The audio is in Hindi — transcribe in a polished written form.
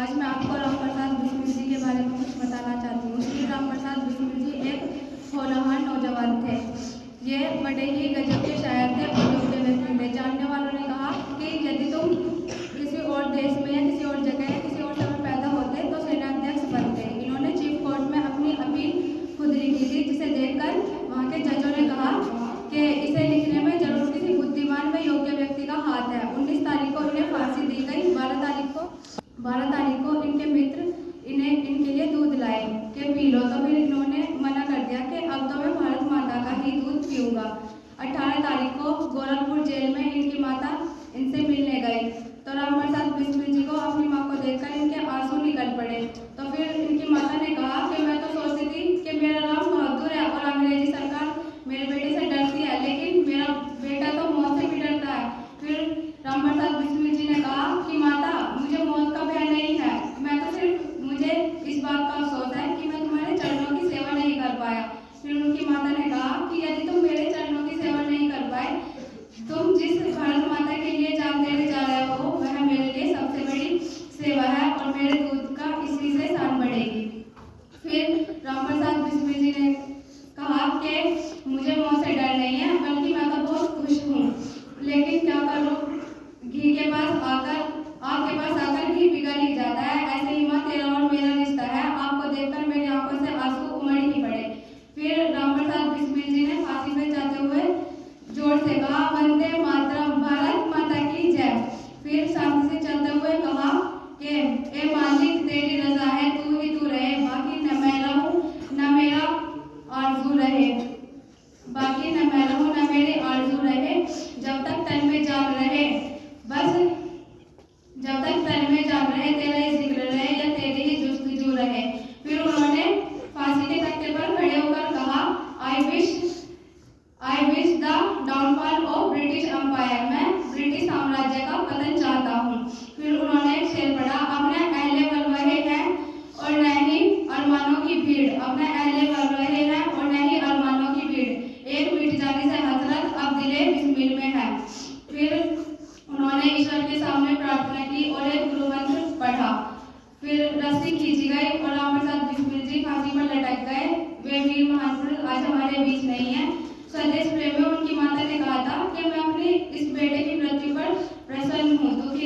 आज मैं आपको राम प्रसाद बिस्मिल जी के बारे में कुछ बताना चाहती हूँ। श्री राम प्रसाद बिस्मिल जी एक होनहार नौजवान थे। ये बड़े ही गजब के शायर थे और योग्य व्यक्ति थे। जानने वालों ने कहा कि यदि तुम किसी और देश में या किसी और जगह या किसी और समय पैदा होते तो सेनाध्यक्ष बनते। इन्होंने चीफ कोर्ट में अपनी अपील खुद लिखी थी, जिसे देखकर वहाँ के जजों ने कहा कि इसे लिखने में जरूर किसी बुद्धिमान व योग्य व्यक्ति का हाथ है। 19 तारीख को इन्हें फांसी दी गई। 12 तारीख को इनके मित्र इनके लिए दूध लाए कि पी लो, तो फिर इन्होंने मना कर दिया कि अब तो मैं भारत माता का ही दूध पीऊंगा। 18 तारीख को गोरखपुर जेल में इनकी माता इनसे मिलने गई, तो राम प्रसाद बिस्मिल जी को अपनी माँ को देखकर इनके आंसू निकल पड़े। तो फिर इनकी माता ने कहा कि मैं तो सोचती थी कि मेरा राम बहादुर है और अंग्रेजी सरकार मेरे बेटे से डरती है, लेकिन मेरा बेटा तो मौत से भी डरता है। फिर राम प्रसाद बिस्मिल जी ने कहा कि माता, मुझे मौत का भय नहीं है, मैं तो सिर्फ मुझे इस बात का अफसोस है कि मैं तुम्हारे चरणों की सेवा नहीं कर पाया। फिर उनकी माता ने कहा कि यदि तुम मेरे चरणों की सेवा नहीं कर पाए, तुम जिस भारत माता के लिए जान देने जा रहे हो वह मेरे लिए सबसे बड़ी सेवा है और मेरे दूध का इसी से शान बढ़ेगी। फिर राम प्रसाद बिस्मिल जी ने कहा कि मुझे मौत से डर नहीं है, बल्कि मैं तो बहुत खुश हूँ, लेकिन क्या करूँ, घी के पास आकर आग के पास आकर घी पिघल ही जाता है। ऐसे ही माँ तेरा और मेरा रिश्ता है। आपको देखकर मेरी आंखों से आंसू उमड़ ही पड़े। फिर राम प्रसाद बिस्मिल जी ने फांसी पे जाते हुए जोर से कहा, वंदे मातरम, भारत माता की जय। फिर शांति से चलते हुए कहा कि ए मालिक, तेरी रजा है, तू ही तू रहे, बाकी न मैं रहूं न मेरा आरज़ू रहे, बाकी न मैं रहूं न मेरी आरज़ू रहे, जब तक तन में जान रहे, बस जब तक तन में जान रहे, तेरा ही जिक्र रहे या तेरी ही जुस्तजू रहे। फिर उन्होंने फांसी के तख्ते पर खड़े होकर कहा, I wish the downfall of British empire, मैं ब्रिटिश साम्राज्य का पतन चाहता हूँ। फिर उन्होंने एक शेर पढ़ा, अपने अहले बल रहे हैं और न ही अरमानों की भीड़, अपने अहले बल रहे हैं और न ही अरमानों की भीड़, एक मिट जाने से हसरत अब दिले बिस्मिल में है। फिर उन्होंने ईश्वर के सामने प्रार्थना की और एक गुरु मंत्र पढ़ा। फिर रस्सी खींची गई और राम प्रसाद बिस्मिल जी फांसी पर लटक गए। वे वीर महान पुरुष आज हमारे बीच नहीं है। स्वदेश प्रेम में उनकी माता ने कहा था कि मैं अपनी इस बेटे की मृत्यु पर प्रसन्न हूँ, दुखी